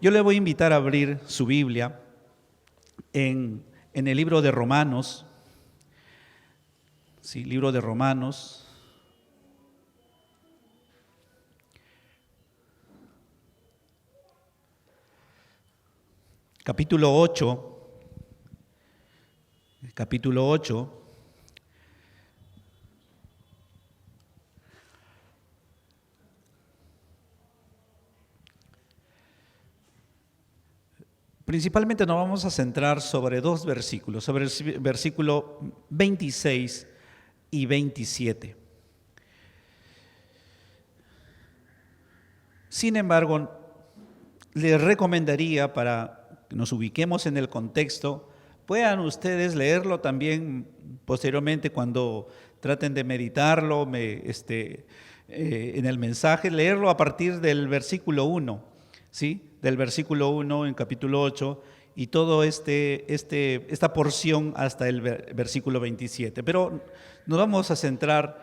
Yo le voy a invitar a abrir su Biblia en el libro de Romanos. Sí, libro de Romanos. Capítulo 8. Capítulo 8. Principalmente nos vamos a centrar sobre dos versículos, sobre el versículo 26 y 27. Sin embargo, les recomendaría, para que nos ubiquemos en el contexto, puedan ustedes leerlo también posteriormente cuando traten de meditarlo en el mensaje, leerlo a partir del versículo 1, ¿sí? Del versículo 1 en capítulo 8 y todo esta porción hasta el versículo 27. Pero nos vamos a centrar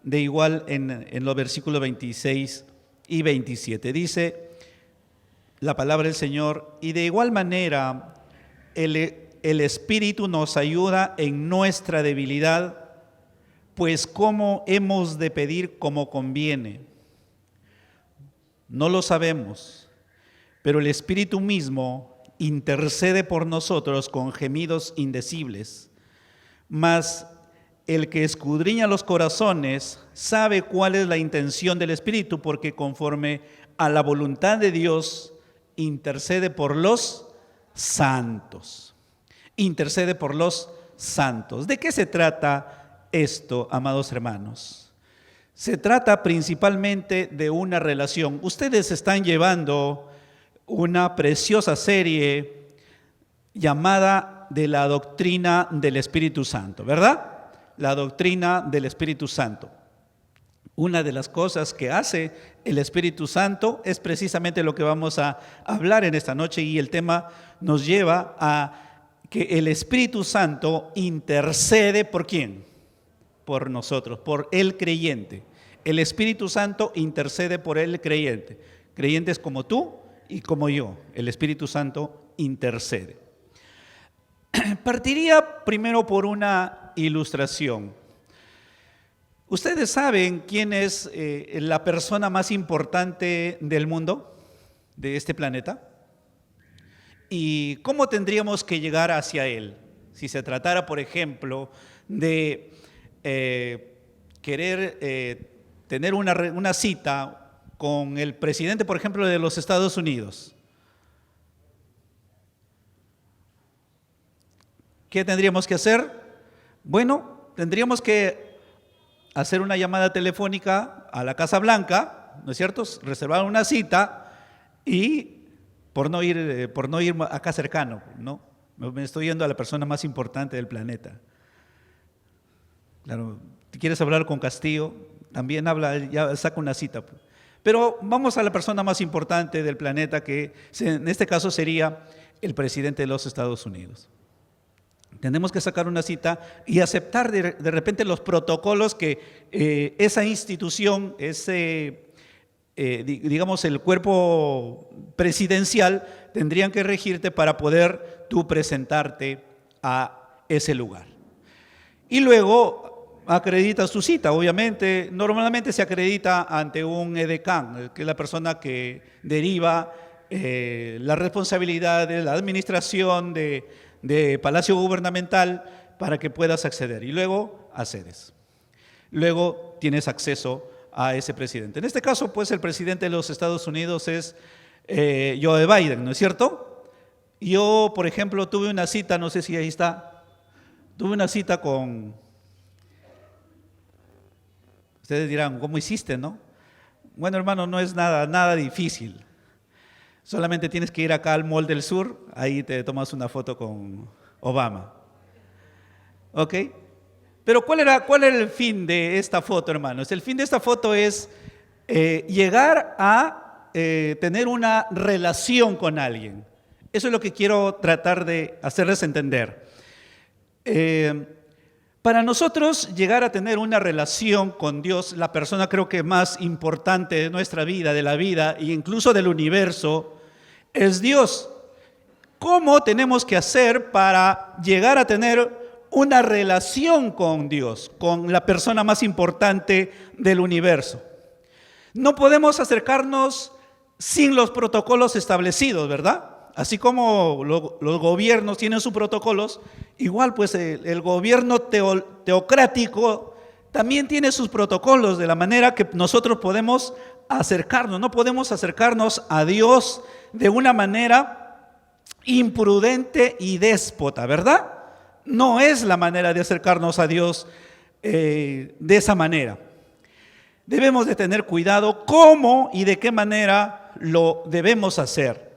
de igual en los versículos 26 y 27. Dice la palabra del Señor: y de igual manera el Espíritu nos ayuda en nuestra debilidad, pues cómo hemos de pedir como conviene. No lo sabemos, pero el Espíritu mismo intercede por nosotros con gemidos indecibles. Mas el que escudriña los corazones sabe cuál es la intención del Espíritu, porque conforme a la voluntad de Dios intercede por los santos. Intercede por los santos. ¿De qué se trata esto, amados hermanos? Se trata principalmente de una relación. Ustedes están llevando una preciosa serie llamada de la doctrina del Espíritu Santo, ¿verdad? La doctrina del Espíritu Santo. Una de las cosas que hace el Espíritu Santo es precisamente lo que vamos a hablar en esta noche, y el tema nos lleva a que el Espíritu Santo intercede ¿por quién? Por nosotros, por el creyente. El Espíritu Santo intercede por el creyente. Creyentes como tú y como yo, el Espíritu Santo intercede. Partiría primero por una ilustración. ¿Ustedes saben quién es la persona más importante del mundo, de este planeta? ¿Y cómo tendríamos que llegar hacia él? Si se tratara, por ejemplo, de querer tener una cita con el presidente, por ejemplo, de los Estados Unidos. ¿Qué tendríamos que hacer? Bueno, tendríamos que hacer una llamada telefónica a la Casa Blanca, ¿no es cierto? Reservar una cita y por no ir acá cercano, ¿no? Me estoy yendo a la persona más importante del planeta. Claro, si quieres hablar con Castillo, también ya saca una cita. Pero vamos a la persona más importante del planeta, que en este caso sería el presidente de los Estados Unidos. Tenemos que sacar una cita y aceptar de repente los protocolos que esa institución, digamos el cuerpo presidencial, tendrían que regirte para poder tú presentarte a ese lugar. Y luego acreditas tu cita, obviamente. Normalmente se acredita ante un edecán, que es la persona que deriva la responsabilidad de la administración de Palacio Gubernamental para que puedas acceder, y luego accedes. Luego tienes acceso a ese presidente. En este caso, pues, el presidente de los Estados Unidos es Joe Biden, ¿no es cierto? Yo, por ejemplo, tuve una cita, no sé si ahí está, tuve una cita con, ustedes dirán, ¿cómo hiciste, no? Bueno, hermano, no es nada difícil. Solamente tienes que ir acá al Mall del Sur, ahí te tomas una foto con Obama. ¿Ok? Pero ¿cuál era el fin de esta foto, hermanos? El fin de esta foto es llegar a tener una relación con alguien. Eso es lo que quiero tratar de hacerles entender. Para nosotros llegar a tener una relación con Dios, la persona creo que más importante de nuestra vida, de la vida e incluso del universo, es Dios. ¿Cómo tenemos que hacer para llegar a tener una relación con Dios, con la persona más importante del universo? No podemos acercarnos sin los protocolos establecidos, ¿verdad? Así como los gobiernos tienen sus protocolos, igual pues el gobierno teocrático también tiene sus protocolos, de la manera que nosotros podemos acercarnos. No podemos acercarnos a Dios de una manera imprudente y déspota, ¿verdad? No es la manera de acercarnos a Dios de esa manera. Debemos de tener cuidado cómo y de qué manera lo debemos hacer,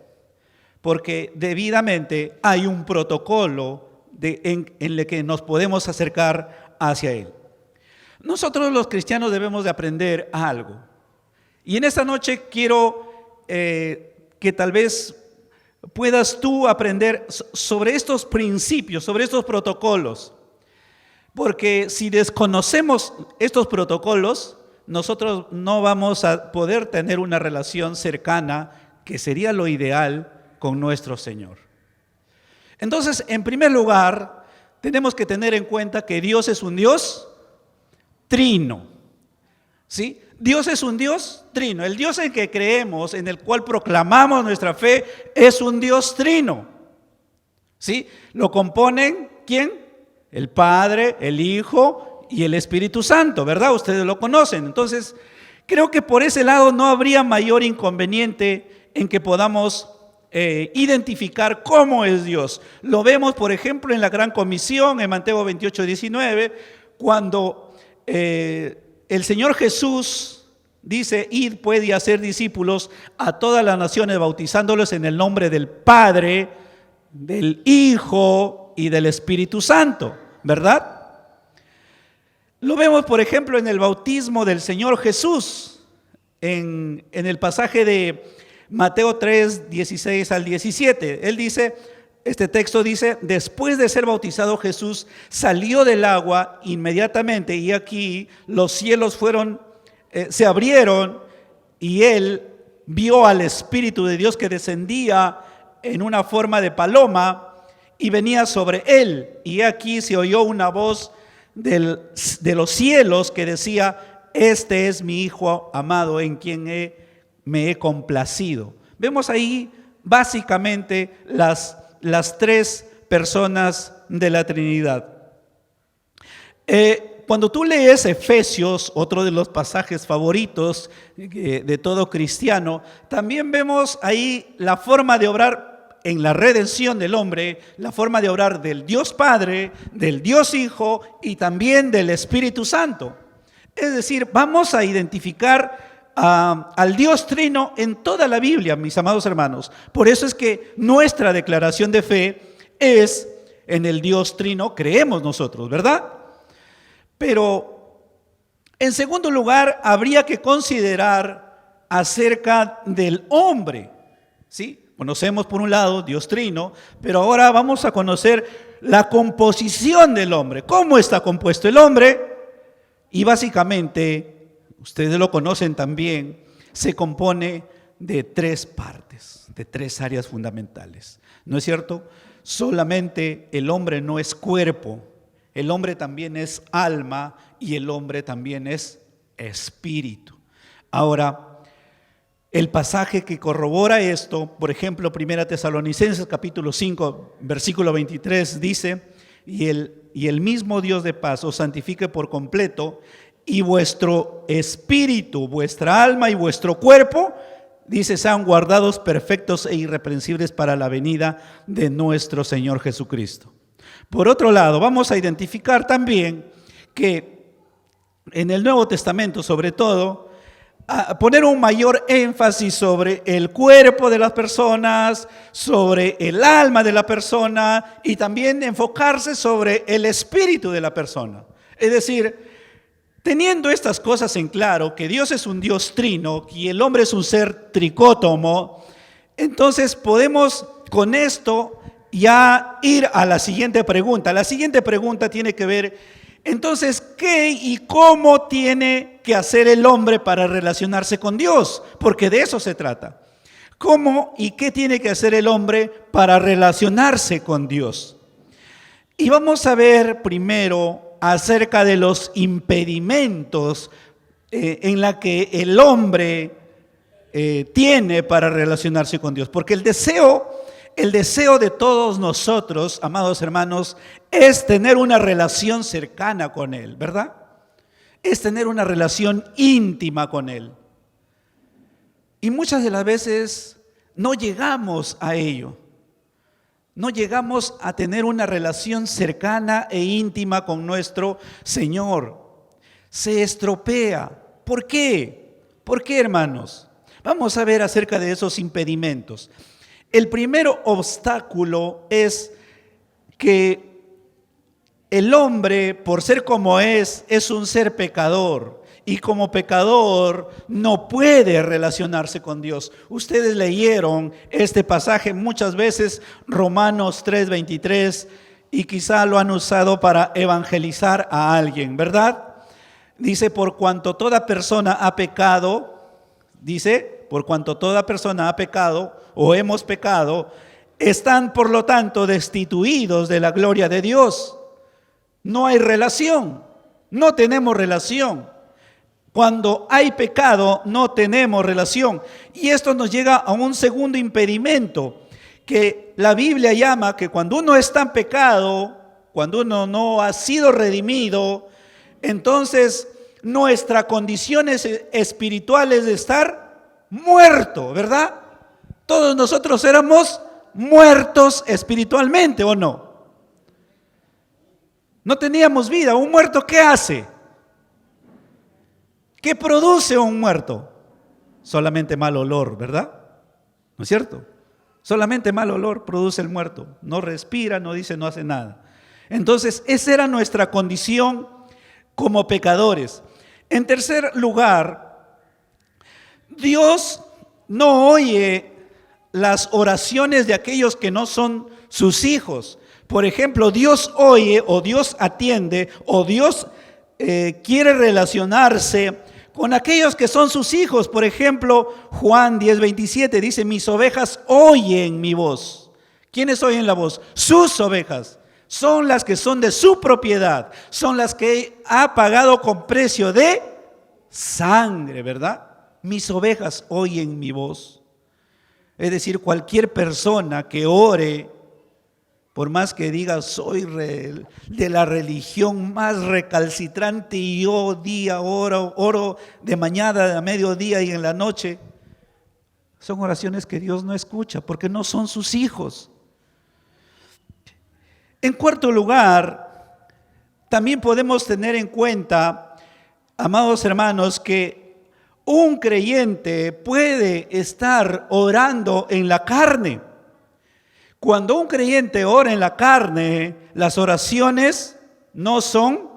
porque debidamente hay un protocolo en el que nos podemos acercar hacia Él. Nosotros los cristianos debemos de aprender algo. Y en esta noche quiero que tal vez puedas tú aprender sobre estos principios, sobre estos protocolos. Porque si desconocemos estos protocolos, nosotros no vamos a poder tener una relación cercana, que sería lo ideal, con nuestro Señor. Entonces, en primer lugar, tenemos que tener en cuenta que Dios es un Dios trino. ¿Sí? Dios es un Dios trino. El Dios en que creemos, en el cual proclamamos nuestra fe, es un Dios trino. ¿Sí? Lo componen, ¿quién? El Padre, el Hijo y el Espíritu Santo, ¿verdad? Ustedes lo conocen. Entonces, creo que por ese lado no habría mayor inconveniente en que podamos identificar cómo es Dios. Lo vemos, por ejemplo, en la Gran Comisión, en Mateo 28:19, cuando el Señor Jesús dice: id pues y hacer discípulos a todas las naciones, bautizándolos en el nombre del Padre, del Hijo y del Espíritu Santo, ¿verdad? Lo vemos, por ejemplo, en el bautismo del Señor Jesús, en el pasaje de Mateo 3, 16 al 17. Él dice, este texto dice: después de ser bautizado Jesús salió del agua inmediatamente, y aquí los cielos se abrieron, y él vio al Espíritu de Dios que descendía en una forma de paloma y venía sobre él. Y aquí se oyó una voz de los cielos que decía: este es mi Hijo amado, en quien me he complacido. Vemos ahí básicamente las tres personas de la Trinidad. Cuando tú lees Efesios, otro de los pasajes favoritos de todo cristiano, también vemos ahí la forma de obrar en la redención del hombre, la forma de obrar del Dios Padre, del Dios Hijo y también del Espíritu Santo. Es decir, vamos a identificar al Dios Trino en toda la Biblia, mis amados hermanos. Por eso es que nuestra declaración de fe es en el Dios Trino, creemos nosotros, ¿verdad? Pero en segundo lugar, habría que considerar acerca del hombre, ¿sí? Conocemos por un lado Dios Trino, pero ahora vamos a conocer la composición del hombre. ¿Cómo está compuesto el hombre? Y básicamente, ustedes lo conocen también, se compone de tres partes, de tres áreas fundamentales. ¿No es cierto? Solamente el hombre no es cuerpo, el hombre también es alma y el hombre también es espíritu. Ahora, el pasaje que corrobora esto, por ejemplo, 1 Tesalonicenses capítulo 5, versículo 23, dice: y el mismo Dios de paz os santifique por completo, y vuestro espíritu, vuestra alma y vuestro cuerpo, dice, sean guardados perfectos e irreprensibles para la venida de nuestro Señor Jesucristo. Por otro lado, vamos a identificar también que en el Nuevo Testamento, sobre todo, a poner un mayor énfasis sobre el cuerpo de las personas, sobre el alma de la persona y también enfocarse sobre el espíritu de la persona. Es decir, teniendo estas cosas en claro, que Dios es un Dios trino y el hombre es un ser tricótomo, entonces podemos con esto ya ir a la siguiente pregunta. La siguiente pregunta tiene que ver: entonces, ¿qué y cómo tiene que hacer el hombre para relacionarse con Dios? Porque de eso se trata. ¿Cómo y qué tiene que hacer el hombre para relacionarse con Dios? Y vamos a ver primero acerca de los impedimentos en la que el hombre tiene para relacionarse con Dios. Porque el deseo de todos nosotros, amados hermanos, es tener una relación cercana con Él, ¿verdad? Es tener una relación íntima con Él. Y muchas de las veces no llegamos a ello. No llegamos a tener una relación cercana e íntima con nuestro Señor. Se estropea. ¿Por qué? ¿Por qué, hermanos? Vamos a ver acerca de esos impedimentos. El primer obstáculo es que el hombre, por ser como es un ser pecador. Y como pecador no puede relacionarse con Dios. Ustedes leyeron este pasaje muchas veces, Romanos 3:23, y quizá lo han usado para evangelizar a alguien, ¿verdad? Dice, por cuanto toda persona ha pecado, o hemos pecado, están por lo tanto destituidos de la gloria de Dios. No hay relación, no tenemos relación. Cuando hay pecado, no tenemos relación. Y esto nos llega a un segundo impedimento, que la Biblia llama que cuando uno está en pecado, cuando uno no ha sido redimido, entonces nuestra condición espiritual es de estar muerto, ¿verdad? Todos nosotros éramos muertos espiritualmente, ¿o no? No teníamos vida. ¿Un muerto qué hace? ¿Qué produce un muerto? Solamente mal olor, ¿verdad? ¿No es cierto? Solamente mal olor produce el muerto. No respira, no dice, no hace nada. Entonces, esa era nuestra condición como pecadores. En tercer lugar, Dios no oye las oraciones de aquellos que no son sus hijos. Por ejemplo, Dios oye o Dios atiende o Dios quiere relacionarse con aquellos que son sus hijos. Por ejemplo, Juan 10:27 dice, mis ovejas oyen mi voz. ¿Quiénes oyen la voz? Sus ovejas. Son las que son de su propiedad. Son las que ha pagado con precio de sangre, ¿verdad? Mis ovejas oyen mi voz. Es decir, cualquier persona que ore, por más que diga soy de la religión más recalcitrante y yo oro de mañana, a mediodía y en la noche, son oraciones que Dios no escucha porque no son sus hijos. En cuarto lugar, también podemos tener en cuenta, amados hermanos, que un creyente puede estar orando en la carne. Cuando un creyente ora en la carne, las oraciones no son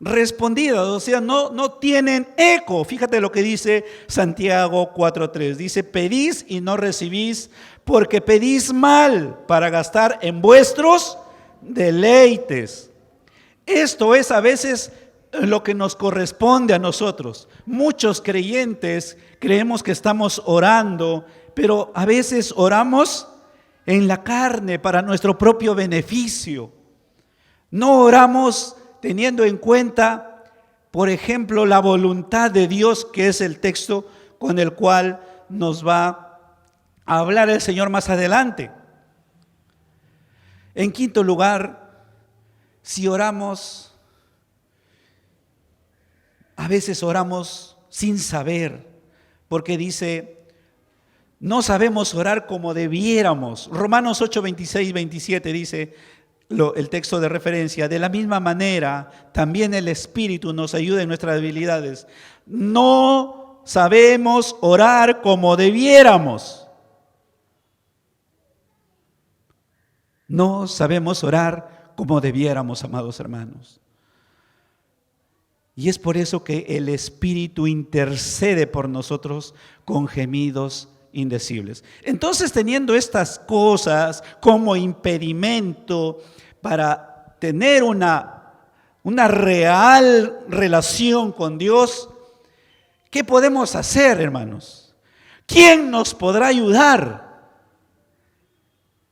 respondidas, o sea, no tienen eco. Fíjate lo que dice Santiago 4:3. Dice, pedís y no recibís, porque pedís mal para gastar en vuestros deleites. Esto es a veces lo que nos corresponde a nosotros. Muchos creyentes creemos que estamos orando, pero a veces oramos en la carne para nuestro propio beneficio. No oramos teniendo en cuenta, por ejemplo, la voluntad de Dios, que es el texto con el cual nos va a hablar el Señor más adelante. En quinto lugar, si oramos, a veces oramos sin saber, porque dice, no sabemos orar como debiéramos. Romanos 8:26-27 dice el texto de referencia, de la misma manera también el Espíritu nos ayuda en nuestras debilidades. No sabemos orar como debiéramos. No sabemos orar como debiéramos, amados hermanos. Y es por eso que el Espíritu intercede por nosotros con gemidos indecibles. Entonces, teniendo estas cosas como impedimento para tener una real relación con Dios, ¿qué podemos hacer, hermanos? ¿quién nos podrá ayudar?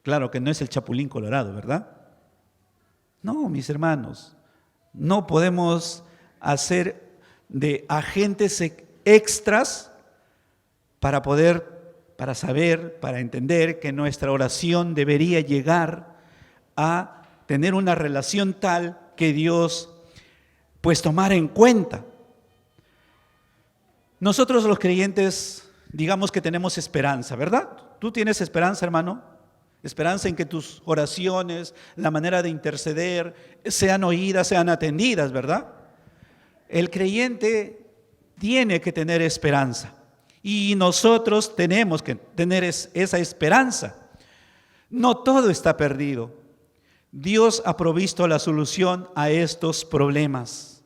Claro que no es el Chapulín Colorado, ¿verdad? No, mis hermanos, no podemos hacer de agentes extras para saber, para entender que nuestra oración debería llegar a tener una relación tal que Dios pues tomara en cuenta. Nosotros los creyentes, digamos que tenemos esperanza, ¿verdad? ¿Tú tienes esperanza, hermano? Esperanza en que tus oraciones, la manera de interceder, sean oídas, sean atendidas, ¿verdad? El creyente tiene que tener esperanza y nosotros tenemos que tener esa esperanza. No todo está perdido. Dios ha provisto la solución a estos problemas,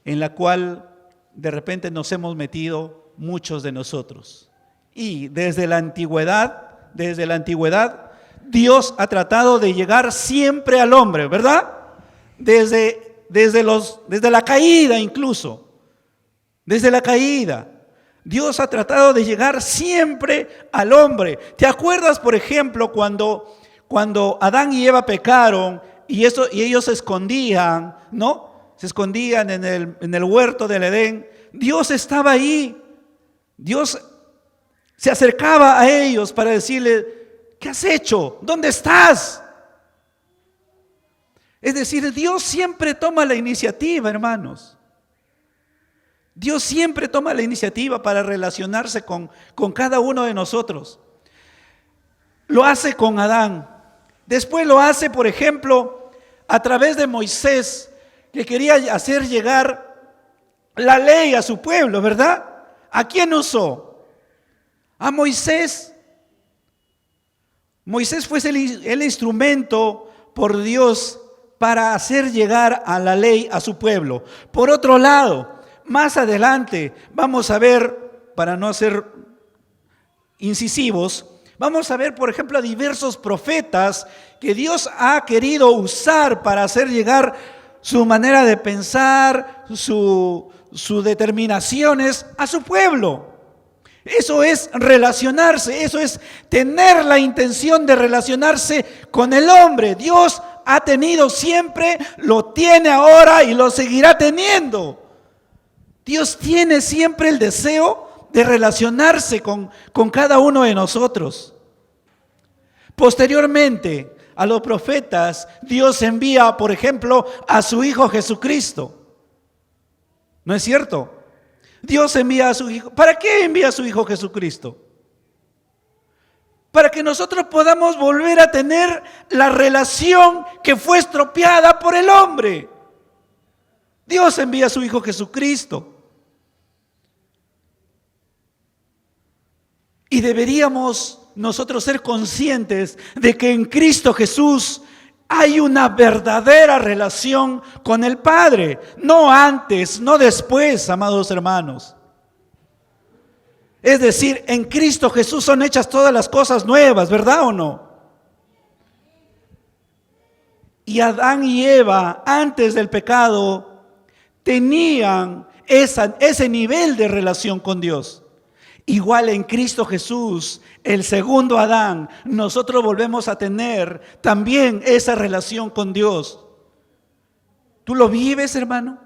en la cual de repente nos hemos metido muchos de nosotros. Y desde la antigüedad, Dios ha tratado de llegar siempre al hombre, ¿verdad? Desde la caída incluso, desde la caída, Dios ha tratado de llegar siempre al hombre. ¿Te acuerdas, por ejemplo, cuando Adán y Eva pecaron y ellos se escondían, ¿no? Se escondían en el huerto del Edén. Dios estaba ahí. Dios se acercaba a ellos para decirle: ¿qué has hecho? ¿Dónde estás? Es decir, Dios siempre toma la iniciativa, hermanos. Dios siempre toma la iniciativa para relacionarse con cada uno de nosotros. Lo hace con Adán. Después lo hace, por ejemplo, a través de Moisés, que quería hacer llegar la ley a su pueblo, ¿verdad? ¿A quién usó? A Moisés. Moisés fue el instrumento por Dios para hacer llegar a la ley a su pueblo. Por otro lado, más adelante vamos a ver, para no ser incisivos, vamos a ver, por ejemplo, a diversos profetas que Dios ha querido usar para hacer llegar su manera de pensar, sus determinaciones a su pueblo. Eso es relacionarse, eso es tener la intención de relacionarse con el hombre. Dios ha tenido siempre, lo tiene ahora y lo seguirá teniendo. Dios tiene siempre el deseo de relacionarse con cada uno de nosotros. Posteriormente a los profetas, Dios envía, por ejemplo, a su Hijo Jesucristo. ¿No es cierto? Dios envía a su Hijo. ¿Para qué envía a su Hijo Jesucristo? Para que nosotros podamos volver a tener la relación que fue estropeada por el hombre. Dios envía a su Hijo Jesucristo. Y deberíamos nosotros ser conscientes de que en Cristo Jesús hay una verdadera relación con el Padre. No antes, no después, amados hermanos. Es decir, en Cristo Jesús son hechas todas las cosas nuevas, ¿verdad o no? Y Adán y Eva, antes del pecado, tenían ese nivel de relación con Dios. Igual en Cristo Jesús, el segundo Adán, nosotros volvemos a tener también esa relación con Dios. ¿Tú lo vives, hermano?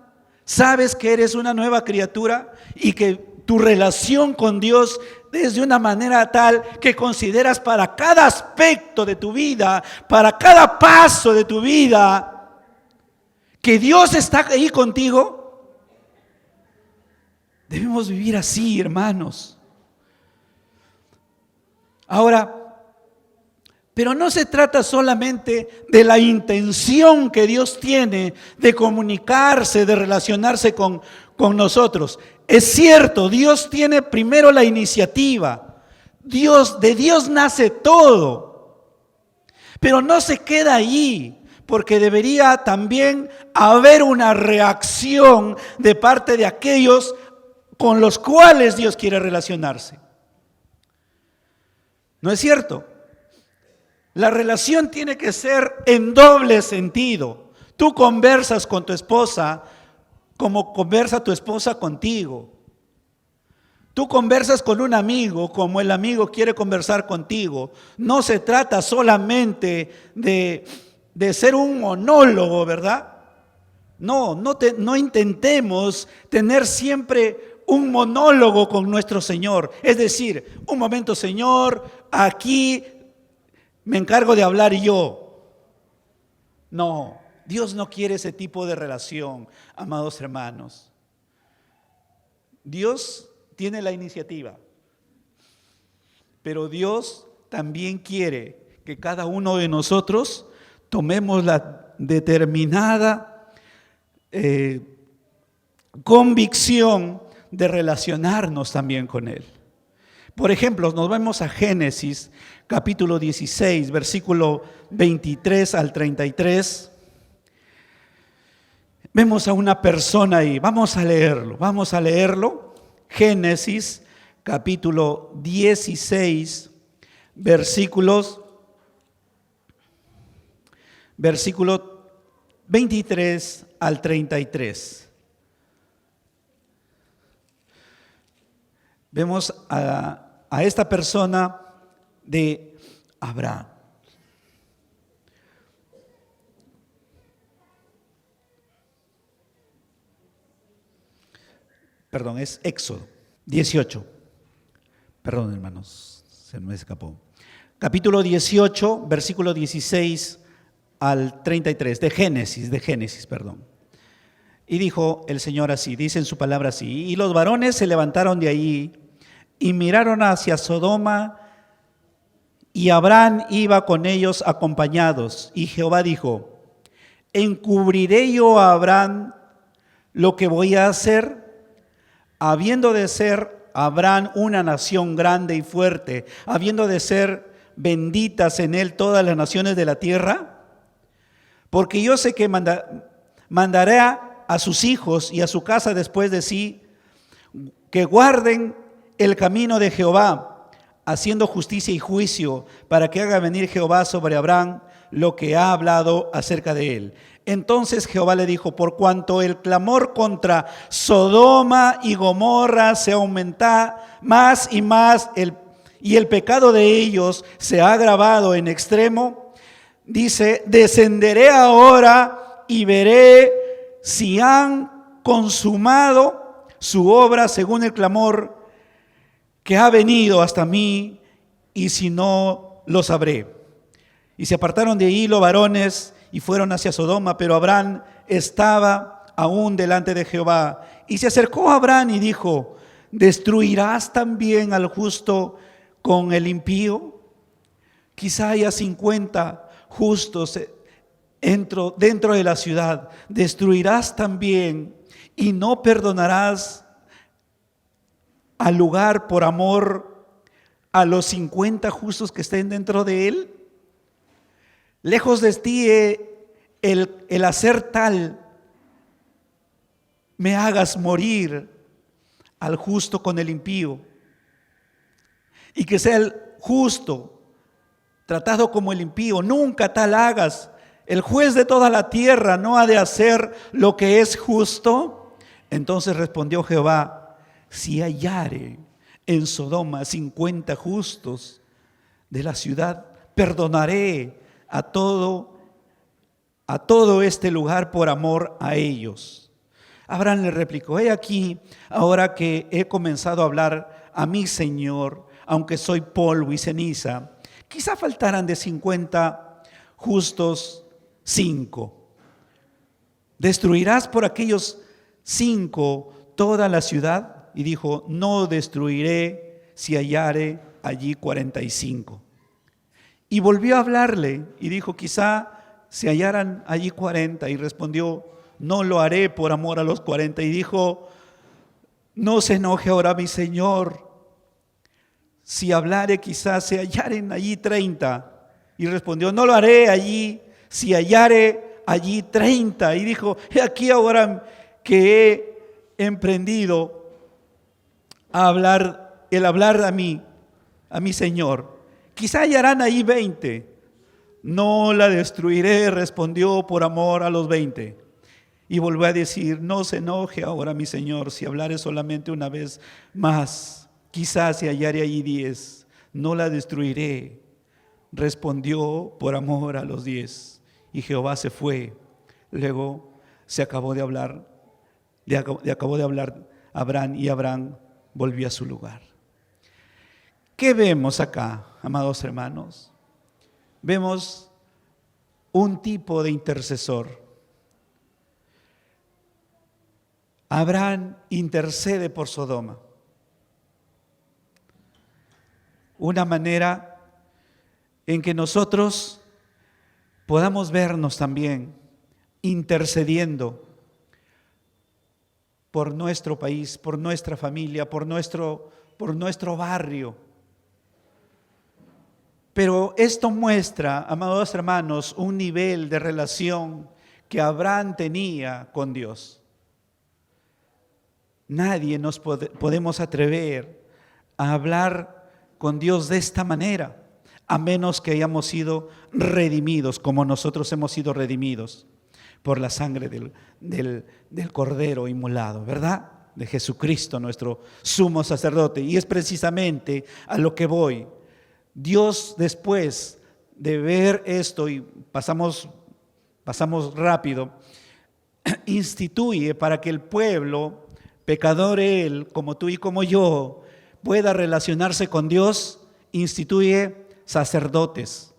¿Sabes que eres una nueva criatura y que tu relación con Dios es de una manera tal que consideras para cada aspecto de tu vida, para cada paso de tu vida, que Dios está ahí contigo? Debemos vivir así, hermanos. Ahora, pero no se trata solamente de la intención que Dios tiene de comunicarse, de relacionarse con nosotros. Es cierto, Dios tiene primero la iniciativa. De Dios nace todo. Pero no se queda ahí, porque debería también haber una reacción de parte de aquellos con los cuales Dios quiere relacionarse. ¿No es cierto? La relación tiene que ser en doble sentido. Tú conversas con tu esposa como conversa tu esposa contigo. Tú conversas con un amigo como el amigo quiere conversar contigo. No se trata solamente de ser un monólogo, ¿verdad? No intentemos tener siempre un monólogo con nuestro Señor. Es decir, un momento, Señor, aquí me encargo de hablar yo. No, Dios no quiere ese tipo de relación, amados hermanos. Dios tiene la iniciativa, pero Dios también quiere que cada uno de nosotros tomemos la determinada convicción de relacionarnos también con Él. Por ejemplo, nos vamos a Génesis capítulo 16, versículo 23 al 33. Vemos a una persona ahí, vamos a leerlo. Génesis capítulo 16, versículo 23 al 33. Vemos a esta persona de Abraham. Perdón, es Éxodo 18. Perdón, hermanos, se me escapó. Capítulo 18, versículo 16 al 33, de Génesis, perdón. Y dijo el Señor así, dice en su palabra así: y los varones se levantaron de allí y miraron hacia Sodoma, y Abraham iba con ellos acompañados. Y Jehová dijo: ¿encubriré yo a Abraham lo que voy a hacer? Habiendo de ser Abraham una nación grande y fuerte, habiendo de ser benditas en él todas las naciones de la tierra, porque yo sé que mandaré a sus hijos y a su casa después de sí, que guarden el camino de Jehová, haciendo justicia y juicio, para que haga venir Jehová sobre Abraham lo que ha hablado acerca de él. Entonces Jehová le dijo: por cuanto el clamor contra Sodoma y Gomorra se aumenta más y más, y el pecado de ellos se ha agravado en extremo, dice: descenderé ahora y veré si han consumado su obra según el clamor que ha venido hasta mí, y si no, lo sabré. Y se apartaron de ahí los varones y fueron hacia Sodoma, pero Abraham estaba aún delante de Jehová. Y se acercó a Abraham y dijo: ¿destruirás también al justo con el impío? Quizá haya 50 justos dentro de la ciudad. ¿Destruirás también y no perdonarás al lugar por amor a los 50 justos que estén dentro de él? Lejos de ti el hacer tal, me hagas morir al justo con el impío, y que sea el justo tratado como el impío. Nunca tal hagas. El juez de toda la tierra no ha de hacer lo que es justo. Entonces respondió Jehová: si hallare en Sodoma 50 justos de la ciudad, perdonaré a todo este lugar por amor a ellos. Abraham le replicó: he aquí, ahora que he comenzado a hablar a mi Señor, aunque soy polvo y ceniza, quizá faltaran de 50 justos 5. ¿Destruirás por aquellos 5 toda la ciudad? Y dijo: no destruiré si hallare allí 45. Y volvió a hablarle y dijo: quizá se hallaran allí 40. Y respondió: no lo haré por amor a los 40. Y dijo: no se enoje ahora mi Señor, si hablare quizás se hallaren allí 30. Y respondió: no lo haré allí si hallare allí 30. Y dijo: he aquí ahora que he emprendido el hablar a mi Señor, quizá hallarán ahí 20. No la destruiré, respondió, por amor a los 20. Y volvió a decir: no se enoje ahora mi Señor si hablare solamente una vez más Quizás si hallare allí 10, no la destruiré. Respondió por amor a los 10. Y Jehová se fue. Luego le acabó de hablar Abraham, y Abraham volvió a su lugar. ¿Qué vemos acá, amados hermanos? Vemos un tipo de intercesor. Abraham intercede por Sodoma. Una manera en que nosotros podamos vernos también intercediendo por nuestro país, por nuestra familia, por nuestro barrio. Pero esto muestra, amados hermanos, un nivel de relación que Abraham tenía con Dios. Nadie nos podemos atrever a hablar con Dios de esta manera, a menos que hayamos sido redimidos, como nosotros hemos sido redimidos por la sangre del Cordero inmolado, ¿verdad? De Jesucristo, nuestro sumo sacerdote. Y es precisamente a lo que voy. Dios, después de ver esto, y pasamos rápido, instituye para que el pueblo, pecador él, como tú y como yo, pueda relacionarse con Dios, instituye sacerdotes.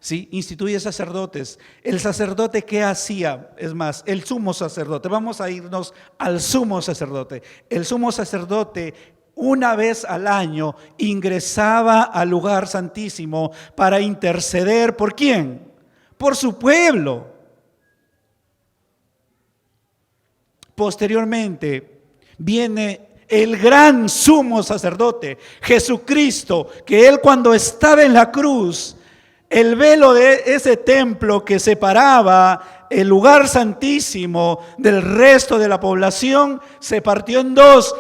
¿Sí? Instituye sacerdotes. ¿El sacerdote qué hacía? Es más, el sumo sacerdote. Vamos a irnos al sumo sacerdote. El sumo sacerdote, una vez al año, ingresaba al lugar santísimo para interceder. ¿Por quién? Por su pueblo. Posteriormente viene el gran sumo sacerdote, Jesucristo, que él, cuando estaba en la cruz, el velo de ese templo que separaba el lugar santísimo del resto de la población se partió en dos,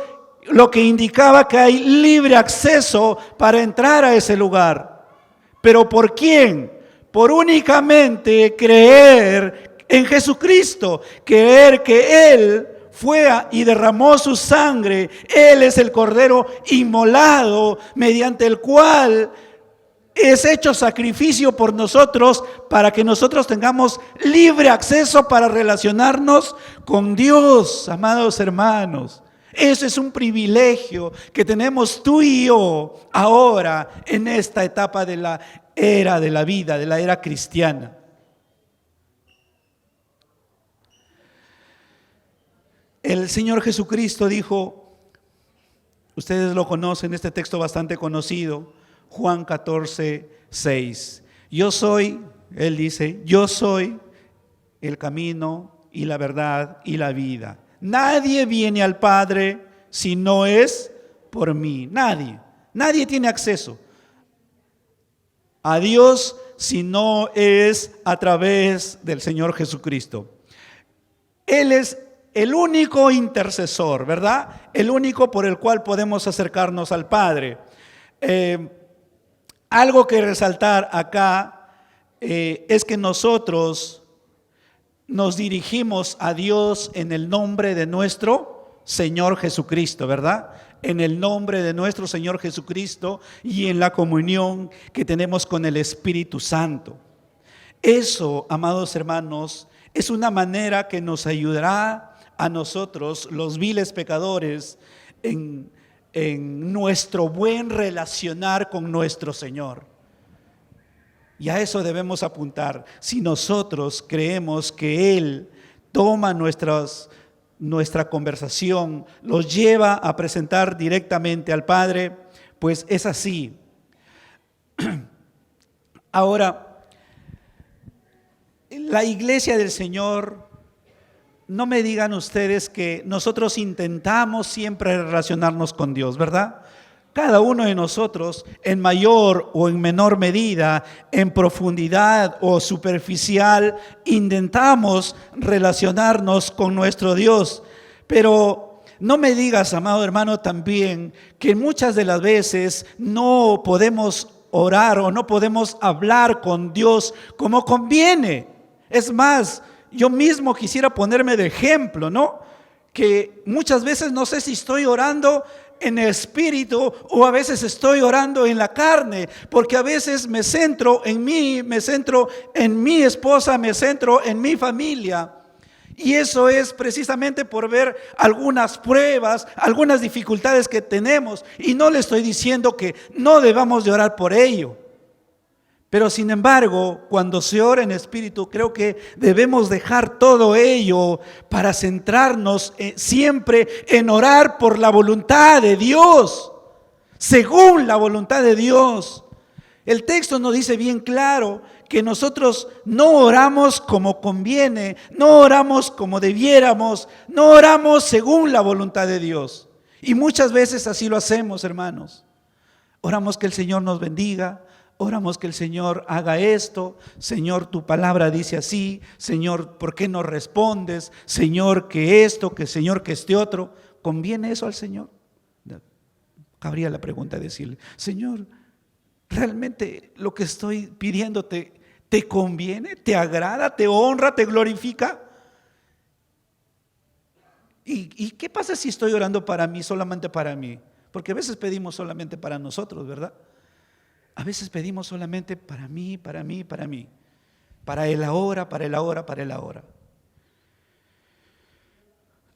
lo que indicaba que hay libre acceso para entrar a ese lugar. ¿Pero por quién? Por únicamente creer en Jesucristo, creer que Él fue y derramó su sangre. Él es el Cordero inmolado, mediante el cual es hecho sacrificio por nosotros, para que nosotros tengamos libre acceso para relacionarnos con Dios, amados hermanos. Ese es un privilegio que tenemos tú y yo ahora en esta etapa de la era de la vida, de la era cristiana. El Señor Jesucristo dijo, ustedes lo conocen, este texto bastante conocido, Juan 14:6. Yo soy, Él dice, yo soy el camino y la verdad y la vida. Nadie viene al Padre si no es por mí. Nadie tiene acceso a Dios si no es a través del Señor Jesucristo. Él es el único intercesor, ¿verdad? El único por el cual podemos acercarnos al Padre. Algo que resaltar acá es que nosotros nos dirigimos a Dios en el nombre de nuestro Señor Jesucristo, ¿verdad? En el nombre de nuestro Señor Jesucristo y en la comunión que tenemos con el Espíritu Santo. Eso, amados hermanos, es una manera que nos ayudará a nosotros, los viles pecadores, en nuestro buen relacionar con nuestro Señor. Y a eso debemos apuntar. Si nosotros creemos que Él toma nuestra conversación, los lleva a presentar directamente al Padre, pues es así. Ahora, la iglesia del Señor, no me digan ustedes que nosotros intentamos siempre relacionarnos con Dios, ¿verdad? Cada uno de nosotros, en mayor o en menor medida, en profundidad o superficial, intentamos relacionarnos con nuestro Dios. Pero no me digas, amado hermano, también que muchas de las veces no podemos orar o no podemos hablar con Dios como conviene. Es más, yo mismo quisiera ponerme de ejemplo, ¿no? Que muchas veces no sé si estoy orando en espíritu o a veces estoy orando en la carne, porque a veces me centro en mí, me centro en mi esposa, me centro en mi familia. Y eso es precisamente por ver algunas pruebas, algunas dificultades que tenemos. Y no le estoy diciendo que no debamos de orar por ello. Pero sin embargo, cuando se ora en espíritu, creo que debemos dejar todo ello para centrarnos siempre en orar por la voluntad de Dios, según la voluntad de Dios. El texto nos dice bien claro que nosotros no oramos como conviene, no oramos como debiéramos, no oramos según la voluntad de Dios. Y muchas veces así lo hacemos, hermanos. Oramos que el Señor nos bendiga, oramos que el Señor haga esto. Señor, tu palabra dice así. Señor, ¿por qué no respondes? Señor, que esto, que Señor, que este otro. ¿Conviene eso al Señor? Cabría la pregunta de decirle: Señor, ¿realmente lo que estoy pidiéndote te conviene, te agrada, te honra, te glorifica? ¿Y qué pasa si estoy orando para mí, solamente para mí? Porque a veces pedimos solamente para nosotros, ¿verdad? A veces pedimos solamente para mí, para mí, para mí. Para el ahora, para el ahora, para el ahora.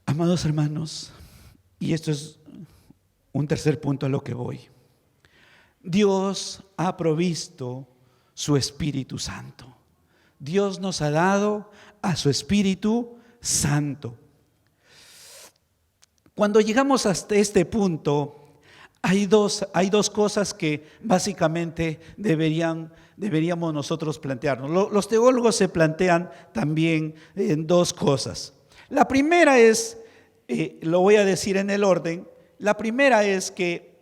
Amados hermanos, y esto es un tercer punto a lo que voy. Dios ha provisto su Espíritu Santo. Dios nos ha dado a su Espíritu Santo. Cuando llegamos hasta este punto, hay dos cosas que básicamente deberíamos nosotros plantearnos. Los teólogos se plantean también en dos cosas. La primera es, lo voy a decir en el orden, la primera es que,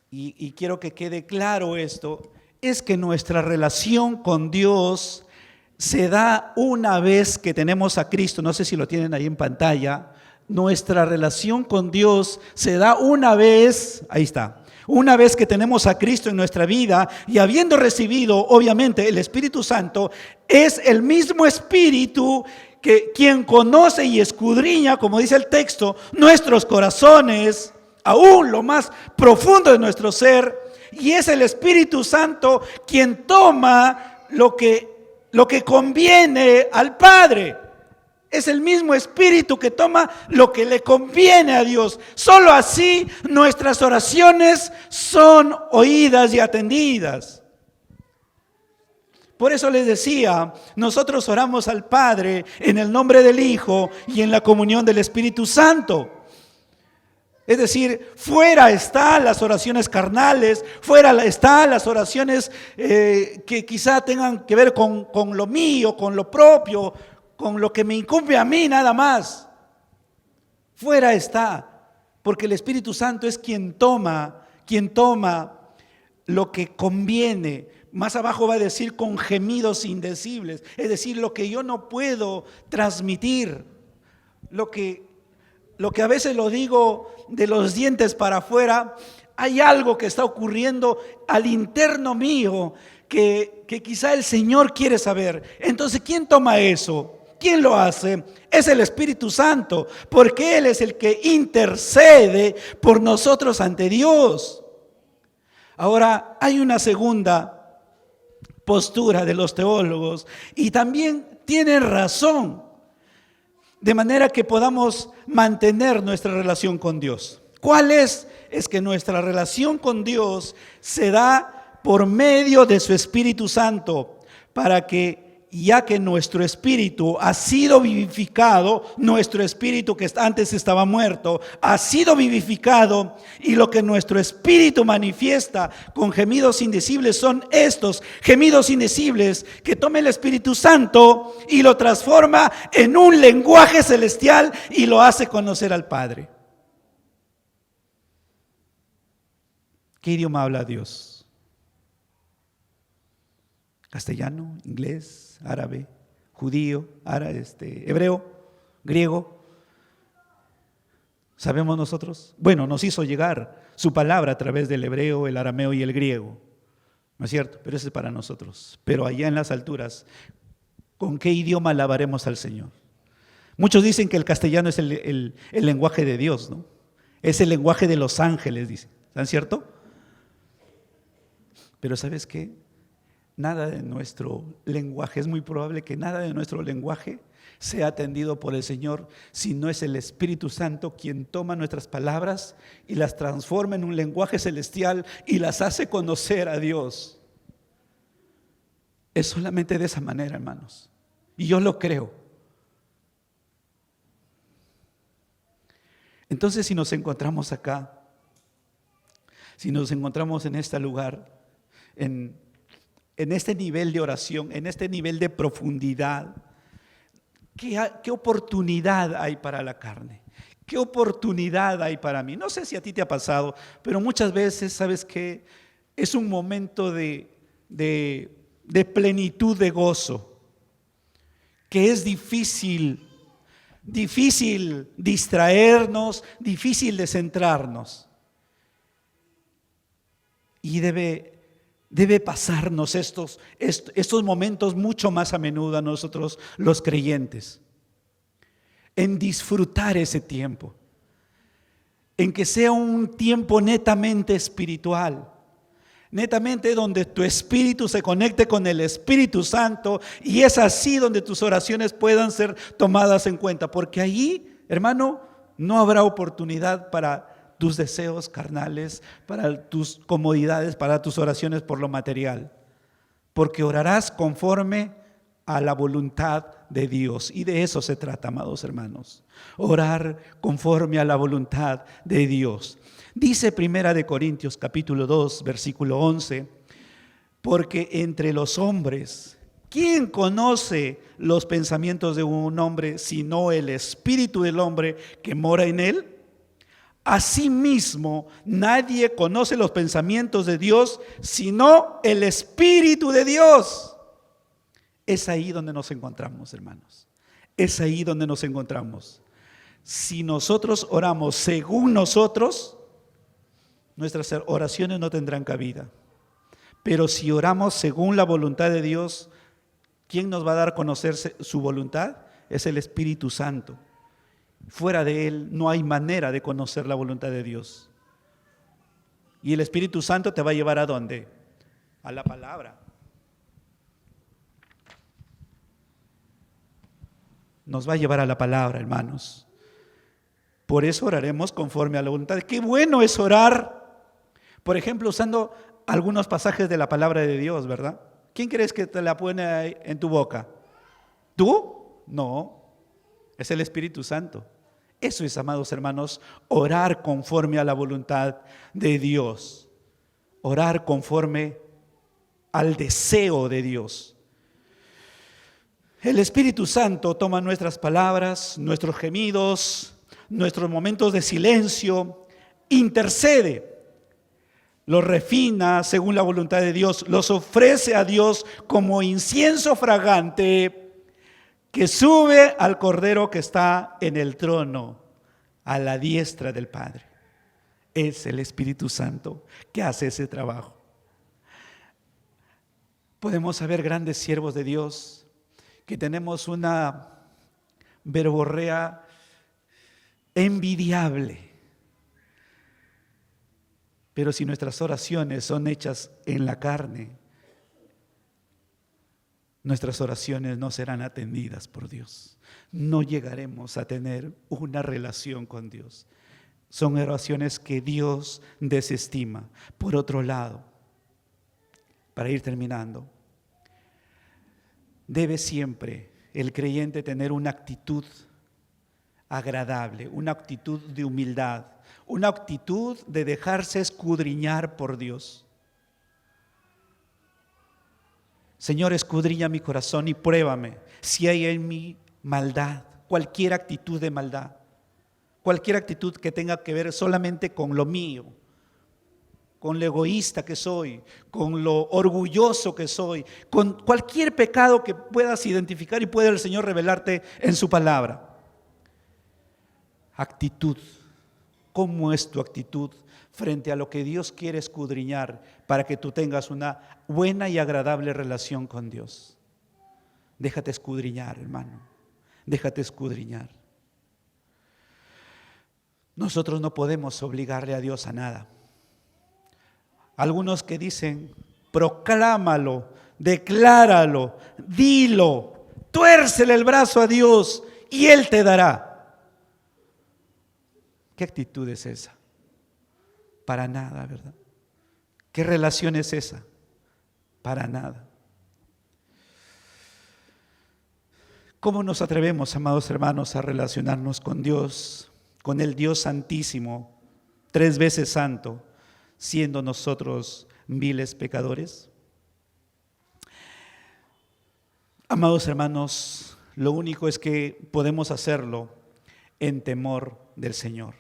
y quiero que quede claro esto, es que nuestra relación con Dios se da una vez que tenemos a Cristo. No sé si lo tienen ahí en pantalla. Nuestra relación con Dios se da una vez, ahí está, una vez que tenemos a Cristo en nuestra vida y habiendo recibido obviamente el Espíritu Santo, es el mismo Espíritu que quien conoce y escudriña, como dice el texto, nuestros corazones, aún lo más profundo de nuestro ser, y es el Espíritu Santo quien toma lo que conviene al Padre. Es el mismo Espíritu que toma lo que le conviene a Dios. Solo así nuestras oraciones son oídas y atendidas. Por eso les decía, nosotros oramos al Padre en el nombre del Hijo y en la comunión del Espíritu Santo. Es decir, fuera están las oraciones carnales, fuera están las oraciones que quizá tengan que ver con lo mío, con lo propio, con lo que me incumbe a mí nada más. Fuera está, porque el Espíritu Santo es quien toma lo que conviene. Más abajo va a decir con gemidos indecibles, es decir, lo que yo no puedo transmitir, lo que a veces lo digo de los dientes para afuera. Hay algo que está ocurriendo al interno mío que quizá el Señor quiere saber. Entonces, ¿quién toma eso? ¿Quién lo hace? Es el Espíritu Santo, porque Él es el que intercede por nosotros ante Dios. Ahora, hay una segunda postura de los teólogos y también tienen razón, de manera que podamos mantener nuestra relación con Dios. ¿Cuál es? Es que nuestra relación con Dios se da por medio de su Espíritu Santo, para que, ya que nuestro espíritu ha sido vivificado, nuestro espíritu que antes estaba muerto, ha sido vivificado, y lo que nuestro espíritu manifiesta con gemidos indecibles son estos gemidos indecibles que toma el Espíritu Santo y lo transforma en un lenguaje celestial y lo hace conocer al Padre. ¿Qué idioma habla Dios? Castellano, inglés, árabe, judío, hebreo, griego. ¿Sabemos nosotros? Bueno, nos hizo llegar su palabra a través del hebreo, el arameo y el griego, ¿no es cierto? Pero ese es para nosotros. Pero allá en las alturas, ¿con qué idioma alabaremos al Señor? Muchos dicen que el castellano es el lenguaje de Dios, ¿no? Es el lenguaje de los ángeles, dice. ¿Están cierto? Pero ¿sabes qué? Nada de nuestro lenguaje, es muy probable que nada de nuestro lenguaje sea atendido por el Señor si no es el Espíritu Santo quien toma nuestras palabras y las transforma en un lenguaje celestial y las hace conocer a Dios. Es solamente de esa manera, hermanos. Y yo lo creo. Entonces, si nos encontramos acá, si nos encontramos en este lugar, en este nivel de oración, en este nivel de profundidad, ¿qué oportunidad hay para la carne? ¿Qué oportunidad hay para mí? No sé si a ti te ha pasado, pero muchas veces, ¿sabes qué? Es un momento de plenitud de gozo, que es difícil distraernos, difícil de centrarnos. Y debe pasarnos estos momentos mucho más a menudo a nosotros los creyentes, en disfrutar ese tiempo, en que sea un tiempo netamente espiritual, netamente donde tu espíritu se conecte con el Espíritu Santo, y es así donde tus oraciones puedan ser tomadas en cuenta, porque allí, hermano, no habrá oportunidad para tus deseos carnales, para tus comodidades, para tus oraciones por lo material, porque orarás conforme a la voluntad de Dios, y de eso se trata, amados hermanos, orar conforme a la voluntad de Dios. Dice Primera de Corintios capítulo 2 versículo 11, porque entre los hombres, ¿quién conoce los pensamientos de un hombre sino el espíritu del hombre que mora en él? Asimismo, nadie conoce los pensamientos de Dios sino el Espíritu de Dios. Es ahí donde nos encontramos, hermanos. Es ahí donde nos encontramos. Si nosotros oramos según nosotros, nuestras oraciones no tendrán cabida. Pero si oramos según la voluntad de Dios, ¿quién nos va a dar a conocer su voluntad? Es el Espíritu Santo. Fuera de Él no hay manera de conocer la voluntad de Dios. Y el Espíritu Santo te va a llevar ¿a dónde? A la palabra. Nos va a llevar a la palabra, hermanos. Por eso oraremos conforme a la voluntad. Qué bueno es orar, por ejemplo, usando algunos pasajes de la palabra de Dios, ¿verdad? ¿Quién crees que te la pone en tu boca? ¿Tú? No, es el Espíritu Santo. Eso es, amados hermanos, orar conforme a la voluntad de Dios. Orar conforme al deseo de Dios. El Espíritu Santo toma nuestras palabras, nuestros gemidos, nuestros momentos de silencio, intercede, los refina según la voluntad de Dios, los ofrece a Dios como incienso fragante que sube al Cordero que está en el trono, a la diestra del Padre. Es el Espíritu Santo que hace ese trabajo. Podemos saber grandes siervos de Dios que tenemos una verborrea envidiable, pero si nuestras oraciones son hechas en la carne, nuestras oraciones no serán atendidas por Dios. No llegaremos a tener una relación con Dios. Son oraciones que Dios desestima. Por otro lado, para ir terminando, debe siempre el creyente tener una actitud agradable, una actitud de humildad, una actitud de dejarse escudriñar por Dios. Señor, escudriña mi corazón y pruébame si hay en mí maldad, cualquier actitud de maldad, cualquier actitud que tenga que ver solamente con lo mío, con lo egoísta que soy, con lo orgulloso que soy, con cualquier pecado que puedas identificar y pueda el Señor revelarte en su palabra. Actitud. ¿Cómo es tu actitud frente a lo que Dios quiere escudriñar para que tú tengas una buena y agradable relación con Dios? Déjate escudriñar, hermano. Déjate escudriñar. Nosotros no podemos obligarle a Dios a nada. Algunos que dicen, proclámalo, decláralo, dilo, tuércele el brazo a Dios y Él te dará. ¿Qué actitud es esa? Para nada, ¿verdad? ¿Qué relación es esa? Para nada. ¿Cómo nos atrevemos, amados hermanos, a relacionarnos con Dios, con el Dios Santísimo, 3 veces santo, siendo nosotros viles pecadores? Amados hermanos, lo único es que podemos hacerlo en temor del Señor.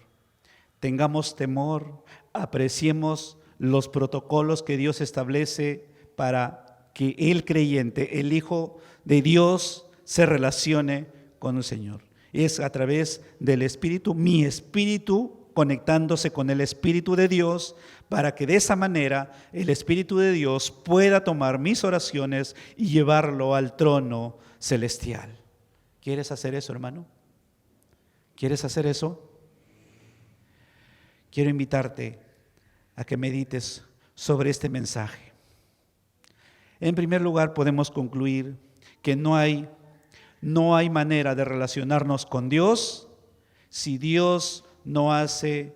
Tengamos temor, apreciemos los protocolos que Dios establece para que el creyente, el Hijo de Dios, se relacione con el Señor. Es a través del Espíritu, mi espíritu conectándose con el Espíritu de Dios, para que de esa manera el Espíritu de Dios pueda tomar mis oraciones y llevarlo al trono celestial. ¿Quieres hacer eso, hermano? ¿Quieres hacer eso? Quiero invitarte a que medites sobre este mensaje. En primer lugar, podemos concluir que no hay manera de relacionarnos con Dios si Dios no hace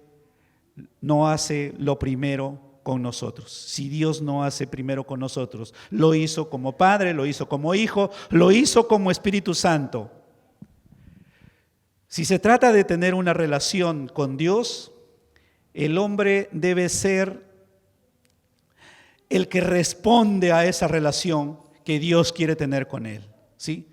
lo primero con nosotros. Si Dios no hace primero con nosotros, lo hizo como Padre, lo hizo como Hijo, lo hizo como Espíritu Santo. Si se trata de tener una relación con Dios, el hombre debe ser el que responde a esa relación que Dios quiere tener con él, ¿sí?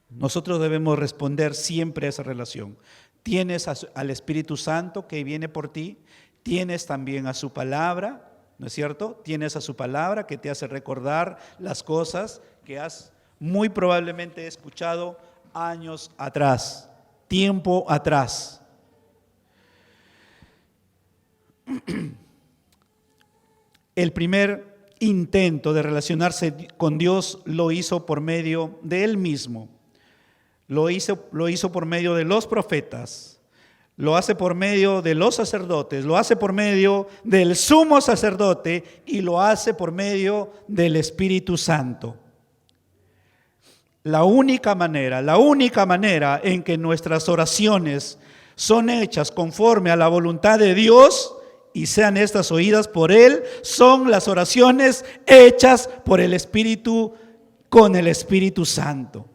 Nosotros debemos responder siempre a esa relación. Tienes al Espíritu Santo que viene por ti, tienes también a su palabra, ¿no es cierto? Tienes a su palabra que te hace recordar las cosas que has muy probablemente escuchado años atrás, tiempo atrás. El primer intento de relacionarse con Dios lo hizo por medio de Él mismo. Lo hizo por medio de los profetas, lo hace por medio de los sacerdotes, lo hace por medio del sumo sacerdote y lo hace por medio del Espíritu Santo. La única manera en que nuestras oraciones son hechas conforme a la voluntad de Dios y sean estas oídas por Él, son las oraciones hechas por el Espíritu, con el Espíritu Santo.